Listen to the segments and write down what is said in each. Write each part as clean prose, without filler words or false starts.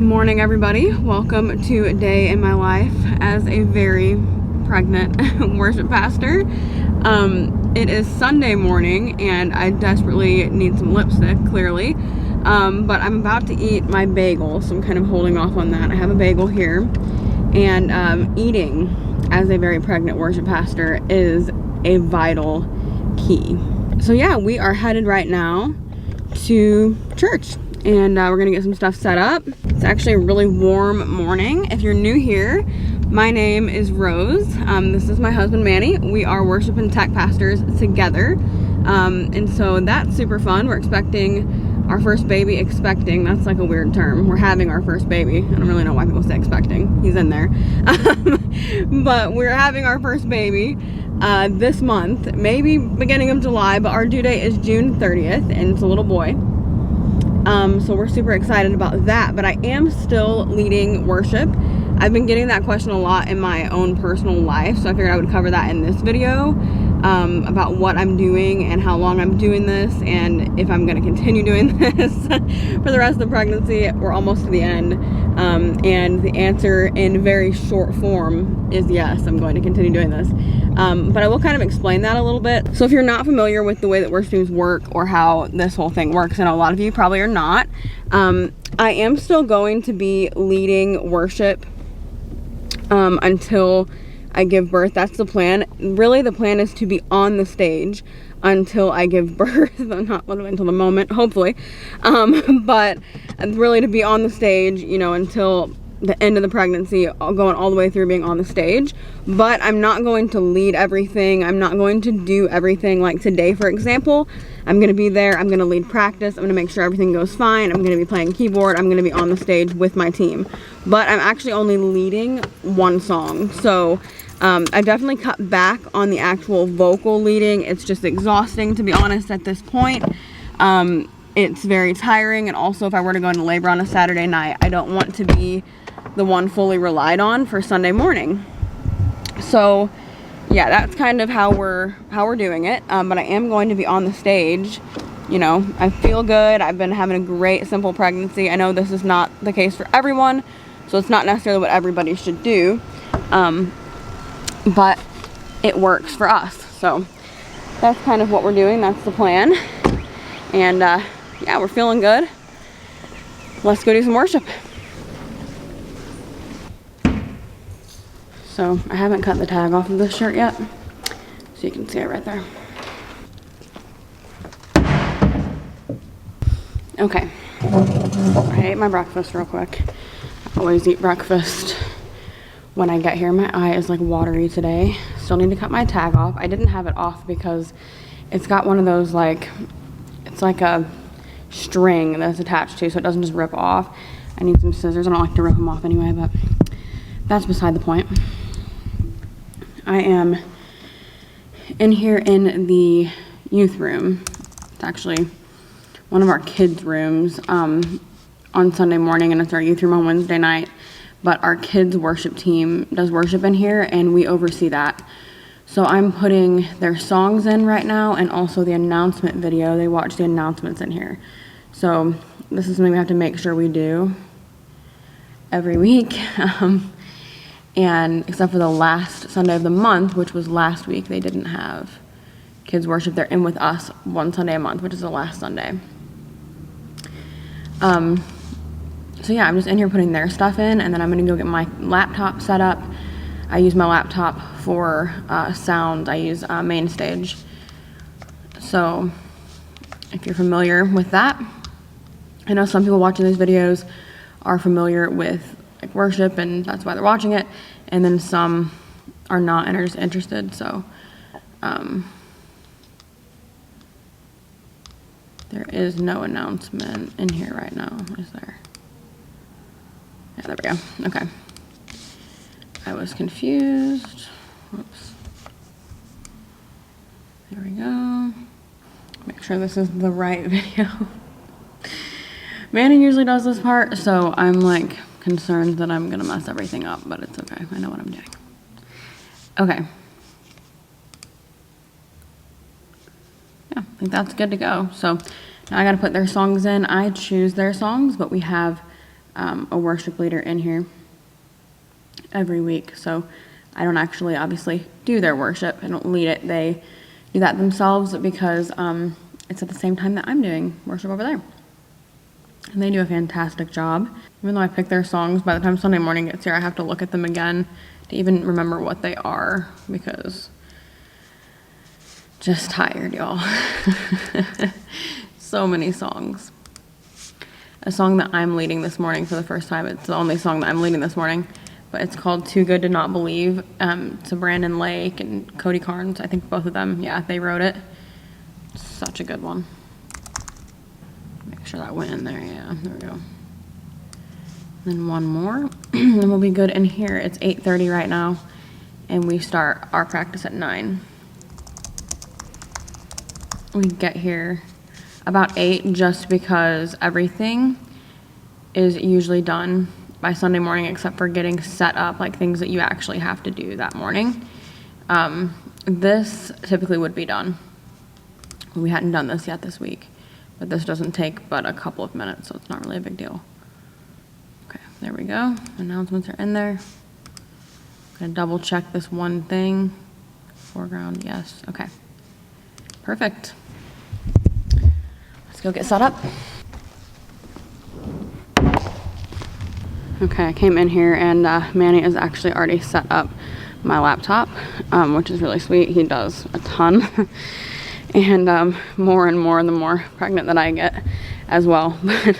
Morning, everybody. Welcome to a day in my life as a very pregnant worship pastor. It is Sunday morning and I desperately need some lipstick, clearly. But I'm about to eat my bagel, so I'm kind of holding off on that. I have a bagel here, and eating as a very pregnant worship pastor is a vital key. So yeah, we are headed right now to church, and we're gonna get some stuff set up. It's actually a really warm morning. If you're new here, my name is Rose. This is my husband Manny. We are worship and tech pastors together, and so that's super fun. We're expecting our first baby. Expecting, that's like a weird term. We're having our first baby. I don't really know why people say expecting. He's in there. But we're having our first baby this month, maybe beginning of July, but our due date is June 30th, and it's a little boy. So we're super excited about that, but I am still leading worship. I've been getting that question a lot in my own personal life, so I figured I would cover that in this video, about what I'm doing and how long I'm doing this, and if I'm going to continue doing this for the rest of the pregnancy. We're almost to the end, and the answer in very short form is yes, I'm going to continue doing this. But I will kind of explain that a little bit. So if you're not familiar with the way that worship teams work or how this whole thing works, and a lot of you probably are not, I am still going to be leading worship until I give birth. That's the plan. Really, the plan is to be on the stage until I give birth. Not until the moment, hopefully. But really to be on the stage, you know, until the end of the pregnancy, going all the way through being on the stage. But I'm not going to lead everything. I'm not going to do everything. Like today, for example, I'm going to be there. I'm going to lead practice. I'm going to make sure everything goes fine. I'm going to be playing keyboard. I'm going to be on the stage with my team. But I'm actually only leading one song. So I definitely cut back on the actual vocal leading. It's just exhausting, to be honest, at this point. It's very tiring. And also, if I were to go into labor on a Saturday night, I don't want to be the one fully relied on for Sunday morning. So yeah, that's kind of how we're doing it. But I am going to be on the stage. You know, I feel good. I've been having a great simple pregnancy. I know this is not the case for everyone, so it's not necessarily what everybody should do, but it works for us. So that's kind of what we're doing. That's the plan. And yeah, we're feeling good. Let's go do some worship. So I haven't cut the tag off of this shirt yet, so you can see it right there. Okay, I ate my breakfast real quick. I always eat breakfast when I get here. My eye is like watery today. Still need to cut my tag off. I didn't have it off because it's got one of those, like, it's like a string that's attached to, so it doesn't just rip off. I need some scissors. I don't like to rip them off anyway, but that's beside the point. I am in here in the youth room. It's actually one of our kids' rooms on Sunday morning, and it's our youth room on Wednesday night. But our kids' worship team does worship in here, and we oversee that. So I'm putting their songs in right now, and also the announcement video. They watch the announcements in here. So this is something we have to make sure we do every week. And except for the last Sunday of the month, which was last week, they didn't have kids worship. They're in with us one Sunday a month, which is the last Sunday. So yeah, I'm just in here putting their stuff in, and then I'm gonna go get my laptop set up. I use my laptop for sound. I use MainStage. So if you're familiar with that, I know some people watching these videos are familiar with like worship, and that's why they're watching it, and then some are not and are just interested. So there is no announcement in here right now, is there? Yeah, there we go. Okay, I was confused. Whoops. There we go. Make sure this is the right video. Manny usually does this part, so I'm like concerned that I'm gonna mess everything up, but it's okay. I know what I'm doing. Okay. Yeah, I think that's good to go. So now I gotta put their songs in. I choose their songs, but we have a worship leader in here every week. So I don't actually obviously do their worship. I don't lead it. They do that themselves because it's at the same time that I'm doing worship over there. And they do a fantastic job. Even though I pick their songs, by the time Sunday morning gets here, I have to look at them again to even remember what they are because just tired, y'all. So many songs. A song that I'm leading this morning for the first time. It's the only song that I'm leading this morning, but it's called Too Good to Not Believe. To Brandon Lake and Cody Carnes. I think both of them, yeah, they wrote it. Such a good one. Make sure that went in there, yeah, there we go. Then one more, and we'll be good in here. It's 8:30 right now, and we start our practice at 9. We get here about 8 just because everything is usually done by Sunday morning except for getting set up, like things that you actually have to do that morning. This typically would be done. We hadn't done this yet this week, but this doesn't take but a couple of minutes, so it's not really a big deal. Okay, there we go. Announcements are in there. I'm gonna double check this one thing. Foreground, yes, okay. Perfect. Let's go get set up. Okay, I came in here and Manny is actually already set up my laptop, which is really sweet. He does a ton. And more and more the more pregnant that I get as well. But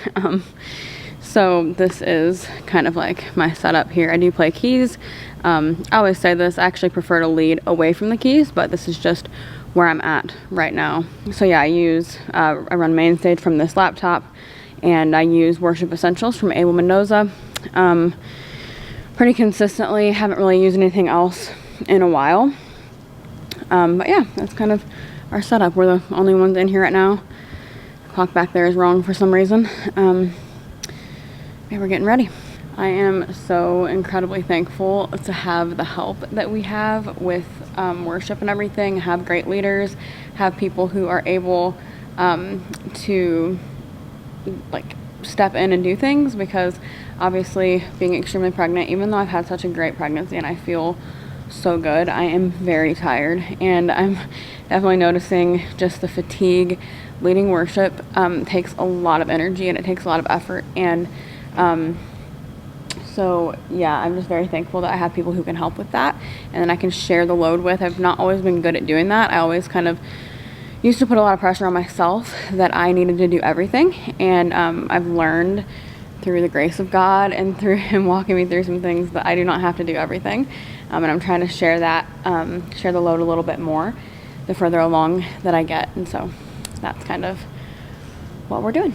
so this is kind of like my setup here. I do play keys. I always say this, I actually prefer to lead away from the keys, but this is just where I'm at right now. So yeah, I run Mainstage from this laptop, and I use Worship Essentials from Abel Mendoza pretty consistently. Haven't really used anything else in a while. But yeah, that's kind of our setup. We're the only ones in here right now. The clock back there is wrong for some reason. Yeah, we're getting ready. I am so incredibly thankful to have the help that we have with worship and everything, have great leaders, have people who are able to like step in and do things, because obviously being extremely pregnant, even though I've had such a great pregnancy and I feel so good, I am very tired, and I'm definitely noticing just the fatigue. Leading worship takes a lot of energy and it takes a lot of effort, and so yeah, I'm just very thankful that I have people who can help with that and then I can share the load with. I've not always been good at doing that. I always kind of used to put a lot of pressure on myself that I needed to do everything, and I've learned through the grace of God and through Him walking me through some things that I do not have to do everything, and I'm trying to share that, share the load a little bit more the further along that I get, and so that's kind of what we're doing.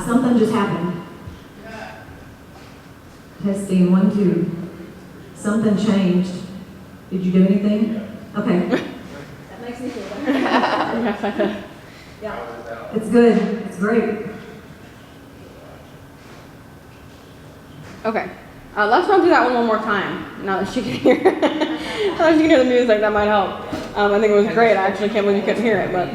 Something just happened. Testing 1, 2. Something changed. Did you do anything? Okay. That makes me feel better. Yes, I did. Yeah. It's good. It's great. Okay. Let's not do that one more time. Now that she can hear, now that she can hear the music, that might help. I think it was great. I actually can't believe you couldn't hear it, but.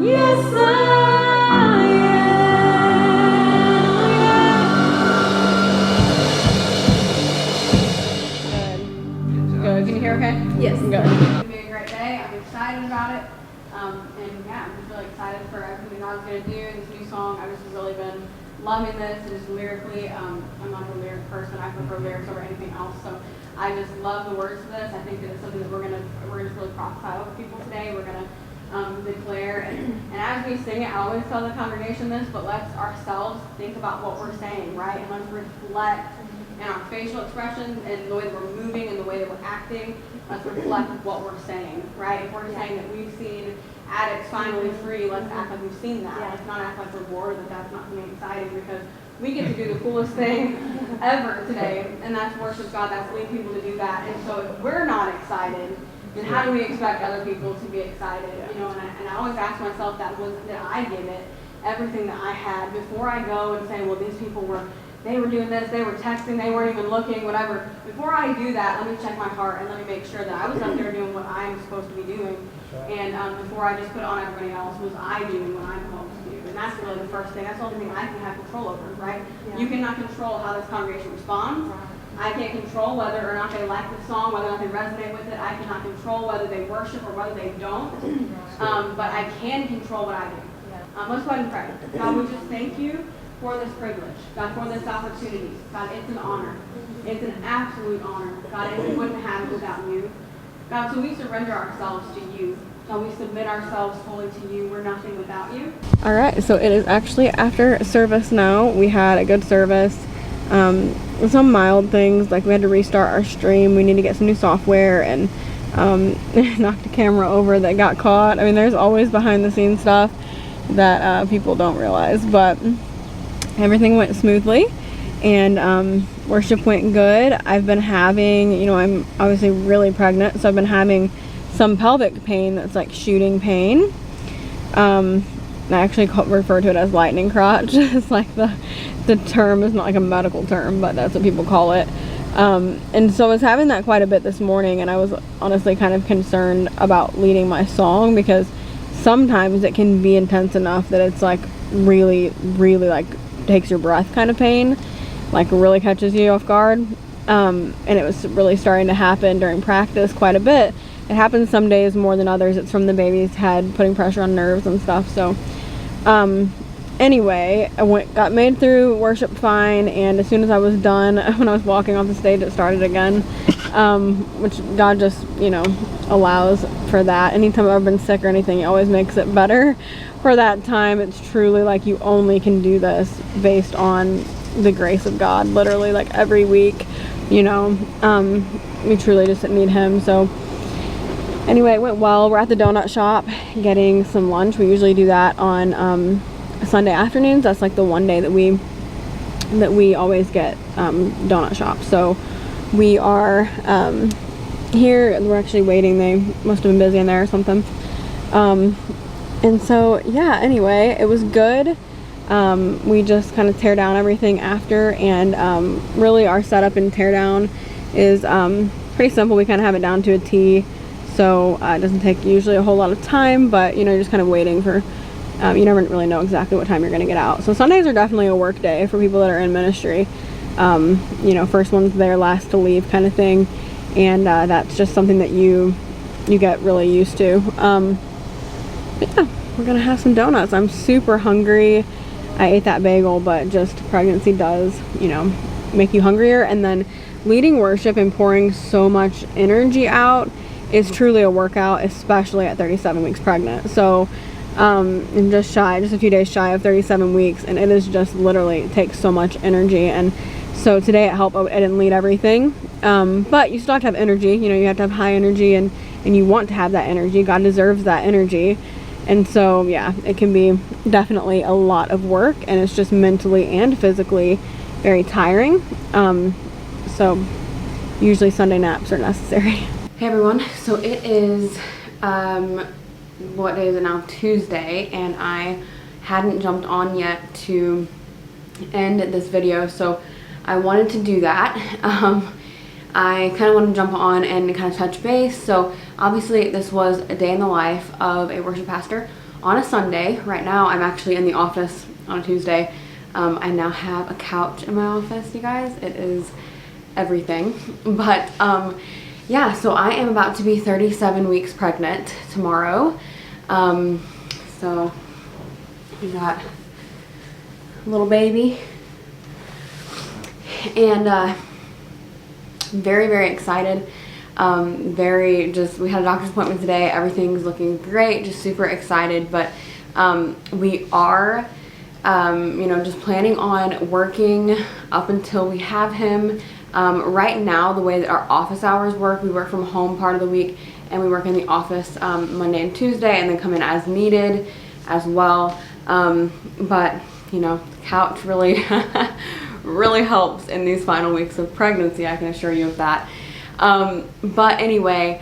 Yes, I am. Good. Can you hear okay? Yes. Good. It's going to be a great day. I'm excited about it. And yeah, I'm just really excited for everything God's going to do. This new song, I've just really been loving this. And just lyrically, I'm not a lyric person. I prefer lyrics over anything else. So I just love the words of this. I think that it's something that we're going to really prophesy over people today. We're going to declare, and as we sing it, I always tell the congregation this, but let's ourselves think about what we're saying, right? And let's reflect in our facial expressions and the way that we're moving and the way that we're acting. Let's reflect what we're saying, right? If we're saying that we've seen addicts finally free, let's act like we've seen that. Let's not act like we're bored, that's not something exciting, because we get to do the coolest thing ever today, and that's worship God, that's lead people to do that. And so if we're not excited, then how do we expect other people to be excited? You know, and I always ask myself that, did I give it everything that I had before I go and say, well, these people were they were doing this, they were texting, they weren't even looking, whatever. Before I do that, let me check my heart and let me make sure that I was up there doing what I'm supposed to be doing. And before I just put on everybody else, was I doing what I'm supposed to do? And that's really the first thing. That's the only thing I can have control over, right? Yeah. You cannot control how this congregation responds. I can't control whether or not they like the song, whether or not they resonate with it. I cannot control whether they worship or whether they don't. But I can control what I do. Let's go ahead and pray. God, we just thank you for this privilege. God, for this opportunity. God, it's an honor. It's an absolute honor. God, and we wouldn't have it without you. God, so we surrender ourselves to you. God, we submit ourselves fully to you. We're nothing without you. All right, so it is actually after service now. We had a good service. Some mild things, like we had to restart our stream. We need to get some new software and knocked the camera over that got caught. I mean, there's always behind the scenes stuff that people don't realize, but everything went smoothly and worship went good. I've been having, you know, I'm obviously really pregnant, so I've been having some pelvic pain that's like shooting pain. I actually refer to it as lightning crotch. It's like the term is not like a medical term, but that's what people call it. And so I was having that quite a bit this morning, and I was honestly kind of concerned about leading my song because sometimes it can be intense enough that it's like really, really like takes your breath kind of pain, like really catches you off guard. And it was really starting to happen during practice quite a bit. It happens some days more than others. It's from the baby's head putting pressure on nerves and stuff. So anyway, I got made through worship fine, and as soon as I was done, when I was walking off the stage, it started again, which God just, you know, allows for that. Anytime I've ever been sick or anything, it always makes it better for that time. It's truly like you only can do this based on the grace of God, literally, like every week, you know, we truly just need him. So anyway, it went well. We're at the donut shop getting some lunch. We usually do that on Sunday afternoons. That's like the one day that we always get donut shop. So we are here. We're actually waiting. They must have been busy in there or something. And so yeah, anyway, it was good. We just kind of tear down everything after, and really our setup and tear down is pretty simple. We kind of have it down to a T, so it doesn't take usually a whole lot of time, but you know, you're just kind of waiting for, you never really know exactly what time you're going to get out. So Sundays are definitely a work day for people that are in ministry. You know, first one's there, last to leave kind of thing, and that's just something that you get really used to. Yeah, we're gonna have some donuts. I'm super hungry. I ate that bagel, but just pregnancy does, you know, make you hungrier. And then leading worship and pouring so much energy out is truly a workout, especially at 37 weeks pregnant. So I'm just a few days shy of 37 weeks, and it is just literally, it takes so much energy. And so today it helped, I didn't lead everything, but you still have to have energy. You know, you have to have high energy, and you want to have that energy. God deserves that energy. And so, yeah, it can be definitely a lot of work, and it's just mentally and physically very tiring. So usually Sunday naps are necessary. Hey everyone, so it is, what day is it now? Tuesday, and I hadn't jumped on yet to end this video, so I wanted to do that. I kind of want to jump on and kind of touch base. So obviously this was a day in the life of a worship pastor on a Sunday. Right now I'm actually in the office on a Tuesday. I now have a couch in my office, you guys. It is everything. But yeah, so I am about to be 37 weeks pregnant tomorrow. So we got a little baby, and very, very excited. We had a doctor's appointment today. Everything's looking great, just super excited. But we are, you know, just planning on working up until we have him. Right now, the way that our office hours work, we work from home part of the week, and we work in the office Monday and Tuesday, and then come in as needed as well. But, you know, the couch really really helps in these final weeks of pregnancy, I can assure you of that. But anyway,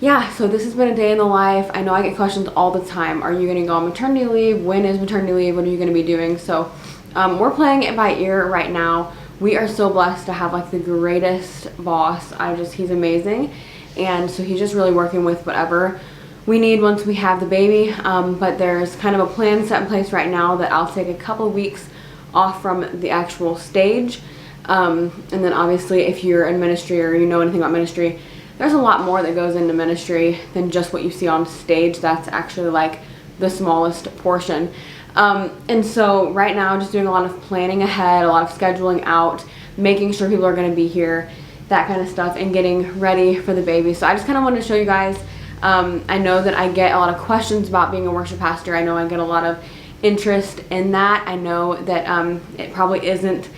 yeah, so this has been a day in the life. I know I get questions all the time. Are you going to go on maternity leave? When is maternity leave? What are you going to be doing? So we're playing it by ear right now. We are so blessed to have like the greatest boss. He's amazing. And so he's just really working with whatever we need once we have the baby. But there's kind of a plan set in place right now that I'll take a couple of weeks off from the actual stage. And then obviously if you're in ministry or you know anything about ministry, there's a lot more that goes into ministry than just what you see on stage. That's actually like the smallest portion. And so right now just doing a lot of planning ahead, a lot of scheduling out, making sure people are going to be here, that kind of stuff, and getting ready for the baby. So I just kind of wanted to show you guys. I know that I get a lot of questions about being a worship pastor. I know I get a lot of interest in that. I know that it probably isn't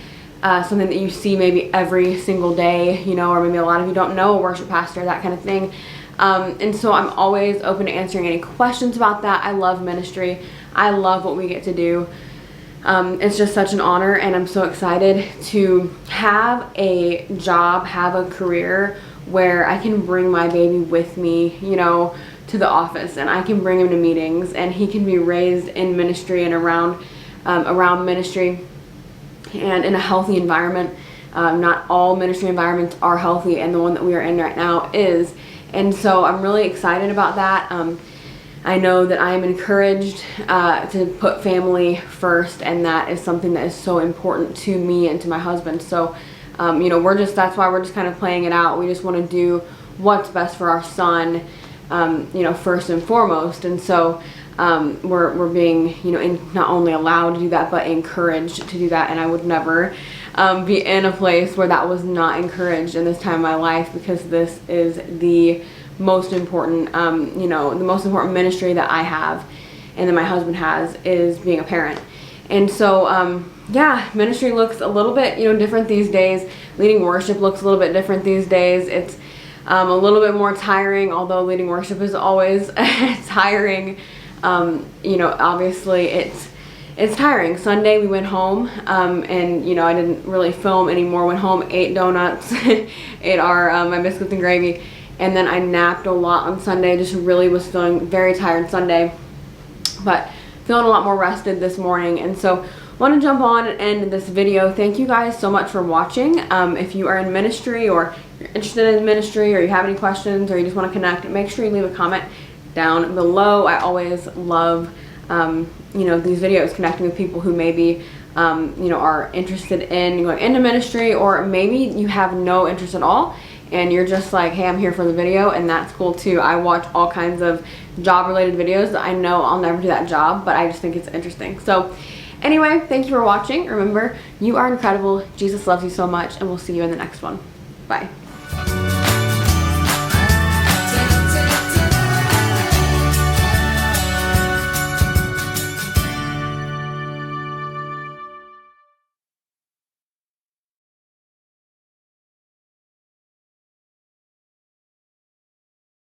something that you see maybe every single day, you know, or maybe a lot of you don't know a worship pastor, that kind of thing. And so I'm always open to answering any questions about that. I love ministry. I love what we get to do. It's just such an honor, and I'm so excited to have a job, have a career where I can bring my baby with me, you know, to the office, and I can bring him to meetings, and he can be raised in ministry and around ministry and in a healthy environment. Not all ministry environments are healthy, and the one that we are in right now is. And so I'm really excited about that. I know that I am encouraged to put family first, and that is something that is so important to me and to my husband. So, you know, that's why we're just kind of playing it out. We just want to do what's best for our son, you know, first and foremost. And so we're being, you know, not only allowed to do that, but encouraged to do that. And I would never be in a place where that was not encouraged in this time of my life, because this is the most important, you know, the most important ministry that I have and that my husband has is being a parent. And so, yeah, ministry looks a little bit, you know, different these days. Leading worship looks a little bit different these days. It's a little bit more tiring, although leading worship is always tiring. You know, obviously it's tiring. Sunday we went home, and you know, I didn't really film anymore. Went home, ate donuts, ate my biscuits and gravy, and then I napped a lot on Sunday. Just really was feeling very tired Sunday, but feeling a lot more rested this morning. And so want to jump on and end this video. Thank you guys so much for watching. If you are in ministry, or you're interested in ministry, or you have any questions, or you just want to connect, make sure you leave a comment down below. I always love you know, these videos, connecting with people who maybe you know, are interested in going into ministry, or maybe you have no interest at all and you're just like, hey, I'm here for the video, and that's cool too. I watch all kinds of job related videos that I know I'll never do that job, but I just think it's interesting. So anyway, thank you for watching. Remember, you are incredible. Jesus loves you so much, and we'll see you in the next one. Bye.